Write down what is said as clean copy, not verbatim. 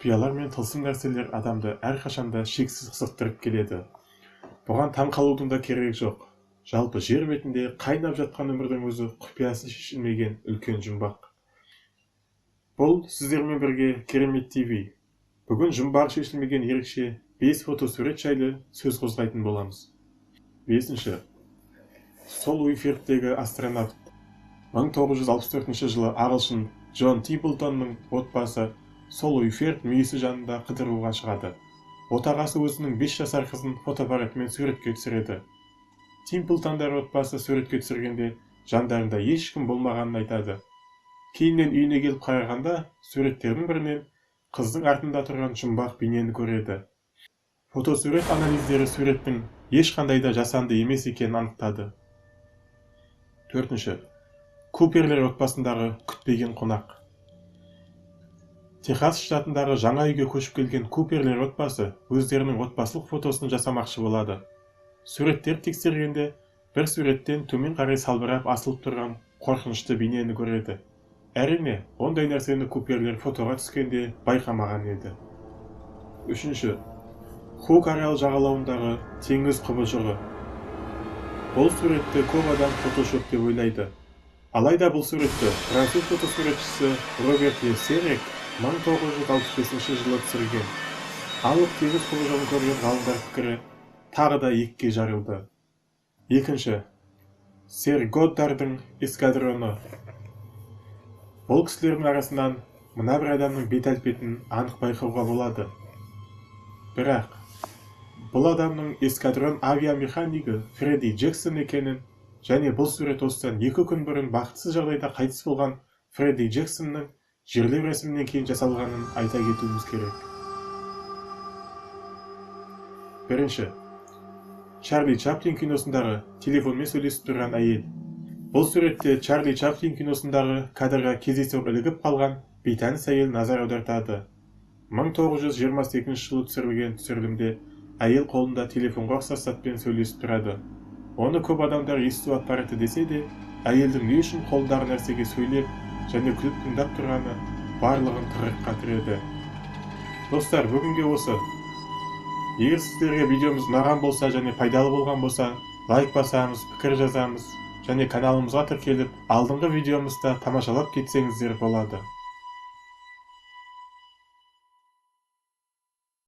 құпиялар мен тылсым нәрселер адамды әрқашанда шексіз қызықтырып келеді. Бұған таң қалудың да керегі жоқ. Жалпы жер бетінде қайнап жатқан өмірдің өзі құпиясы шешілмеген үлкен жұмбақ. Бұл сіздермен бірге Керемет ТV. Бүгін жұмбағы шешілмеген ерекше 5 фотосурет жайлы сөз қозғайтын боламыз. 5. Сол Уиферттегі астронавт. 1964 жылы ағылшын Джон Тимплтонның отбасы Сол Уиферт мүйісі жанында қыдыруға шығады. Отағасы өзінің 5 жасар қызын фотоаппаратымен суретке түсіреді. Тимплтондар отбасы суретке түсіргенде жандарында ешкім болмағанын айтады. Кейіннен үйіне келіп қарағанда суреттердің бірінен қыздың артында тұрған жұмбақ бейнені көреді. Фотосурет анализдері суреттің ешқандай да жасанды емес екенін анықтады. 4. Куперлер отбасындағы күтпеген қонақ. Техас штатындағы жаңа үйге көшіп келген Куперлер отбасы өздерінің отбасылық фотосын жасамақшы болады. Суреттер тексергенде бір суреттен төмен қарай салбырап асылып тұрған қорқынышты бейнені көреді. Әрине, ондай нәрсені Куперлер фотоға түскенде байқамаған еді. 3. Хук арал жағалауындағы теңіз құбыжығы. Бұл суретті көп адам фотошоп деп ойлайды. Алайда бұл суретті француз фотосуретшісі Роберт Ле Серек 1965 жылы түсірген. Алып теңіз құбыжығын көрген ғалымдар пікірі тағы да екіге жарылды. 2. Сэр Годдардың эскадроны. Бұл кісілердің арасынан мына бір адамның бет-әлпетін анық байқауға болады. Бірақ бұл адамның эскадрон авиамеханигі Фредди Джексон екенін және бұл сурет осыдан 2 күн бұрын бақытсыз жағдайда қайтыс болған Фредди Джексонның жерлеу рәсімінен кейін жасалғанын айта кетуіміз керек. 1. Чарли Чаплин киносындағы телефонмен сөйлесіп тұрған әйел. Бұл суретте Чарли Чаплин киносындағы кадрға кездейсоқ ілігіп қалған бейтаныс әйел назар аудартады. 1922 жылы түсірілген түсірілімде әйел қолында телефонға ұқсас затпен сөйлесіп тұрады. Оны көп адамдар есту аппараты десе де, әйелдің не үшін қолдағы нәрсеге сөйлеп және күліп тыңдап тұрғаны барлығын тығырыққа тіреді. Достар, бүгінге осы. Егер сіздерге видеомыз ұнаған болса және пайдалы болған болса, лайк басамыз, пікір жазамыз және каналымызға тіркеліп, алдыңғы видеомызды тамашалап кетсеңіздер болады.